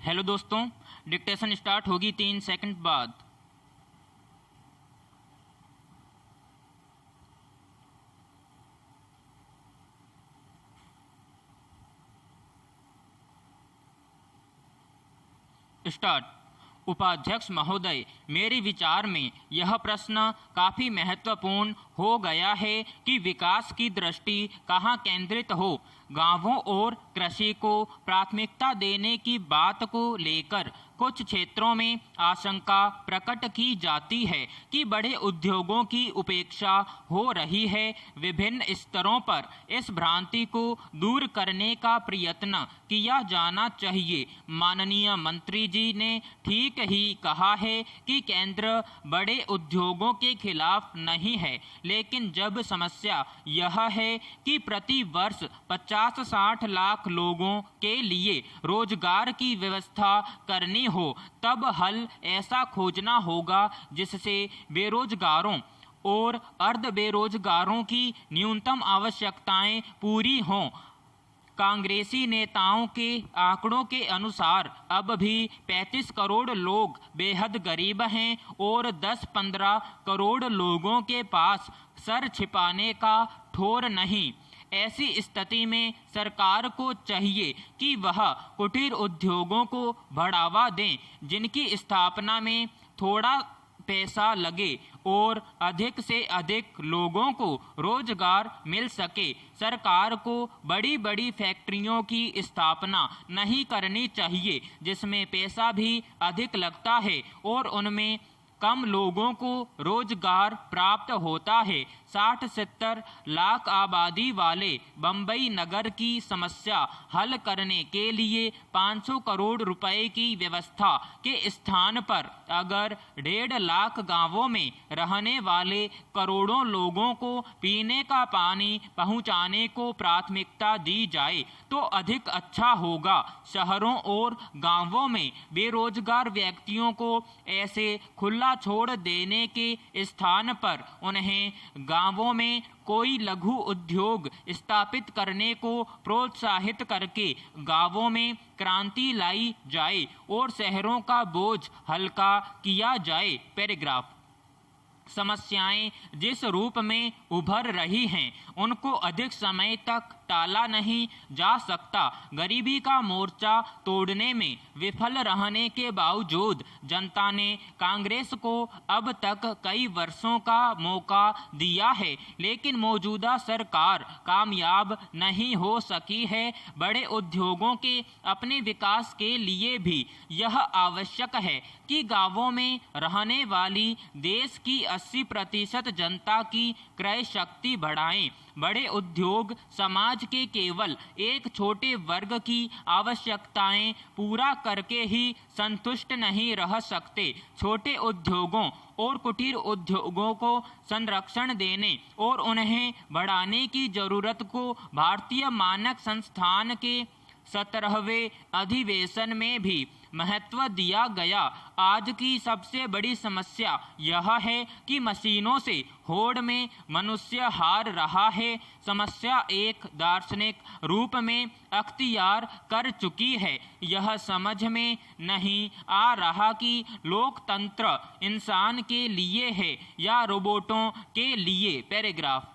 Hello दोस्तों, dictation start होगी 3 second बाद। स्टार्ट। उपाध्यक्ष महोदय, मेरे विचार में यह प्रश्न काफ़ी महत्वपूर्ण हो गया है कि विकास की दृष्टि कहाँ केंद्रित हो। गांवों और कृषि को प्राथमिकता देने की बात को लेकर कुछ क्षेत्रों में आशंका प्रकट की जाती है कि बड़े उद्योगों की उपेक्षा हो रही है। विभिन्न स्तरों पर इस भ्रांति को दूर करने का प्रयत्न किया जाना चाहिए। माननीय मंत्री जी ने ठीक ही कहा है कि केंद्र बड़े उद्योगों के खिलाफ नहीं है, लेकिन जब समस्या यह है कि प्रति वर्ष 50-60 लाख लोगों के लिए रोजगार की व्यवस्था करनी हो, तब हल ऐसा खोजना होगा जिससे बेरोजगारों और अर्ध बेरोजगारों की न्यूनतम आवश्यकताएं पूरी हों। कांग्रेसी नेताओं के आंकड़ों के अनुसार अब भी 35 करोड़ लोग बेहद गरीब हैं और 10-15 करोड़ लोगों के पास सर छिपाने का ठौर नहीं। ऐसी स्थिति में सरकार को चाहिए कि वह कुटीर उद्योगों को बढ़ावा दें, जिनकी स्थापना में थोड़ा पैसा लगे और अधिक से अधिक लोगों को रोजगार मिल सके। सरकार को बड़ी बड़ी फैक्ट्रियों की स्थापना नहीं करनी चाहिए जिसमें पैसा भी अधिक लगता है और उनमें कम लोगों को रोजगार प्राप्त होता है। 60-70 लाख आबादी वाले बम्बई नगर की समस्या हल करने के लिए 500 करोड़ रुपए की व्यवस्था के स्थान पर अगर 1.5 लाख गांवों में रहने वाले करोड़ों लोगों को पीने का पानी पहुंचाने को प्राथमिकता दी जाए तो अधिक अच्छा होगा। शहरों और गांवों में बेरोजगार व्यक्तियों को ऐसे खुला छोड़ देने के स्थान पर उन्हें गांवों में कोई लघु उद्योग स्थापित करने को प्रोत्साहित करके गांवों में क्रांति लाई जाए और शहरों का बोझ हल्का किया जाए। पैराग्राफ। समस्याएं जिस रूप में उभर रही हैं उनको अधिक समय तक टाला नहीं जा सकता। गरीबी का मोर्चा तोड़ने में विफल रहने के बावजूद जनता ने कांग्रेस को अब तक कई वर्षों का मौका दिया है, लेकिन मौजूदा सरकार कामयाब नहीं हो सकी है। बड़े उद्योगों के अपने विकास के लिए भी यह आवश्यक है कि गांवों में रहने वाली देश की 80% जनता की क्रय शक्ति बढ़ाएं। बड़े उद्योग समाज के केवल एक छोटे वर्ग की आवश्यकताएं पूरा करके ही संतुष्ट नहीं रह सकते। छोटे उद्योगों और कुटीर उद्योगों को संरक्षण देने और उन्हें बढ़ाने की जरूरत को भारतीय मानक संस्थान के 17वें अधिवेशन में भी महत्व दिया गया। आज की सबसे बड़ी समस्या यह है कि मशीनों से होड़ में मनुष्य हार रहा है। समस्या एक दार्शनिक रूप में अख्तियार कर चुकी है। यह समझ में नहीं आ रहा कि लोकतंत्र इंसान के लिए है या रोबोटों के लिए। पैराग्राफ।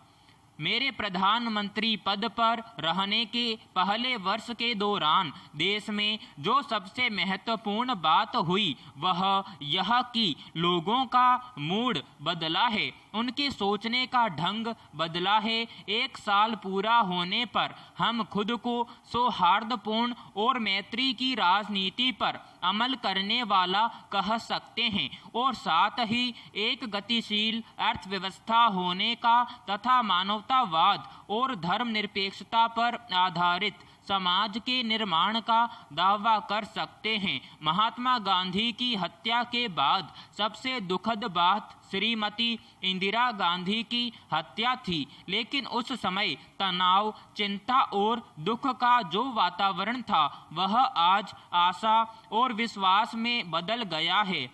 मेरे प्रधानमंत्री पद पर रहने के पहले वर्ष के दौरान देश में जो सबसे महत्वपूर्ण बात हुई वह यह कि लोगों का मूड बदला है, उनके सोचने का ढंग बदला है। 1 साल पूरा होने पर हम खुद को सौहार्दपूर्ण और मैत्री की राजनीति पर अमल करने वाला कह सकते हैं और साथ ही एक गतिशील अर्थव्यवस्था होने का तथा मानवतावाद और धर्मनिरपेक्षता पर आधारित समाज के निर्माण का दावा कर सकते हैं। महात्मा गांधी की हत्या के बाद सबसे दुखद बात श्रीमती इंदिरा गांधी की हत्या थी, लेकिन उस समय तनाव, चिंता और दुख का जो वातावरण था वह आज आशा और विश्वास में बदल गया है।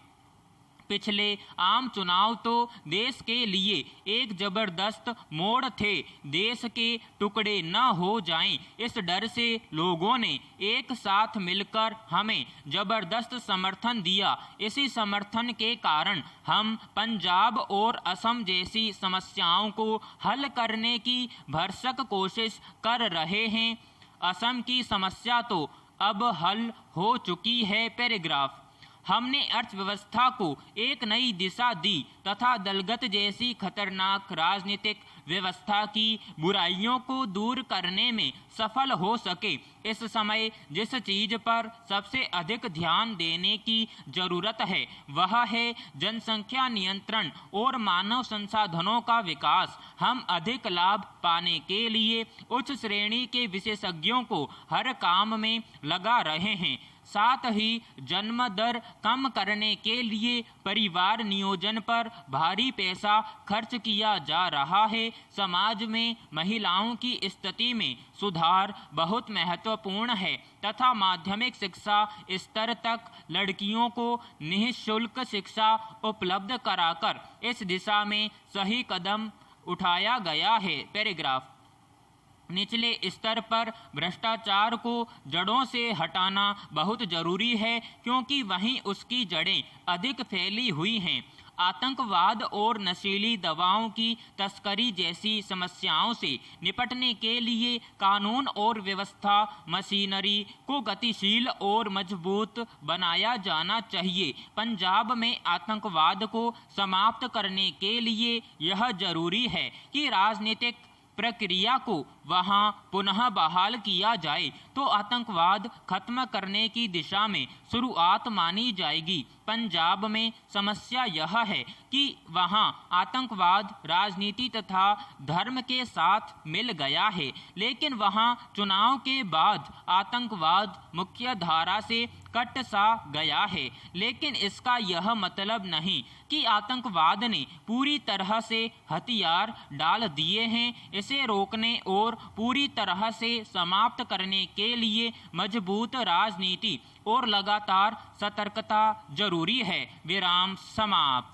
पिछले आम चुनाव तो देश के लिए एक जबरदस्त मोड़ थे। देश के टुकड़े न हो जाएं, इस डर से लोगों ने एक साथ मिलकर हमें जबरदस्त समर्थन दिया। इसी समर्थन के कारण हम पंजाब और असम जैसी समस्याओं को हल करने की भरसक कोशिश कर रहे हैं। असम की समस्या तो अब हल हो चुकी है। पैराग्राफ। हमने अर्थव्यवस्था को एक नई दिशा दी तथा दलगत जैसी खतरनाक राजनीतिक व्यवस्था की बुराइयों को दूर करने में सफल हो सके। इस समय जिस चीज पर सबसे अधिक ध्यान देने की जरूरत है वह है जनसंख्या नियंत्रण और मानव संसाधनों का विकास। हम अधिक लाभ पाने के लिए उच्च श्रेणी के विशेषज्ञों को हर काम में लगा रहे हैं। साथ ही जन्म दर कम करने के लिए परिवार नियोजन पर भारी पैसा खर्च किया जा रहा है। समाज में महिलाओं की स्थिति में सुधार बहुत महत्वपूर्ण है तथा माध्यमिक शिक्षा स्तर तक लड़कियों को निःशुल्क शिक्षा उपलब्ध कराकर इस दिशा में सही कदम उठाया गया है। पैराग्राफ। निचले स्तर पर भ्रष्टाचार को जड़ों से हटाना बहुत जरूरी है क्योंकि वहीं उसकी जड़ें अधिक फैली हुई हैं। आतंकवाद और नशीली दवाओं की तस्करी जैसी समस्याओं से निपटने के लिए कानून और व्यवस्था मशीनरी को गतिशील और मजबूत बनाया जाना चाहिए। पंजाब में आतंकवाद को समाप्त करने के लिए यह जरूरी है कि राजनीतिक प्रक्रिया को वहां पुनः बहाल किया जाए तो आतंकवाद खत्म करने की दिशा में शुरुआत मानी जाएगी। पंजाब में समस्या यह है कि वहां आतंकवाद राजनीति तथा धर्म के साथ मिल गया है, लेकिन वहां चुनाव के बाद आतंकवाद मुख्य धारा से कट सा गया है। लेकिन इसका यह मतलब नहीं कि आतंकवाद ने पूरी तरह से हथियार डाल दिए हैं। इसे रोकने और पूरी तरह से समाप्त करने के लिए मजबूत राजनीति और लगातार सतर्कता जरूरी है। विराम समाप्त।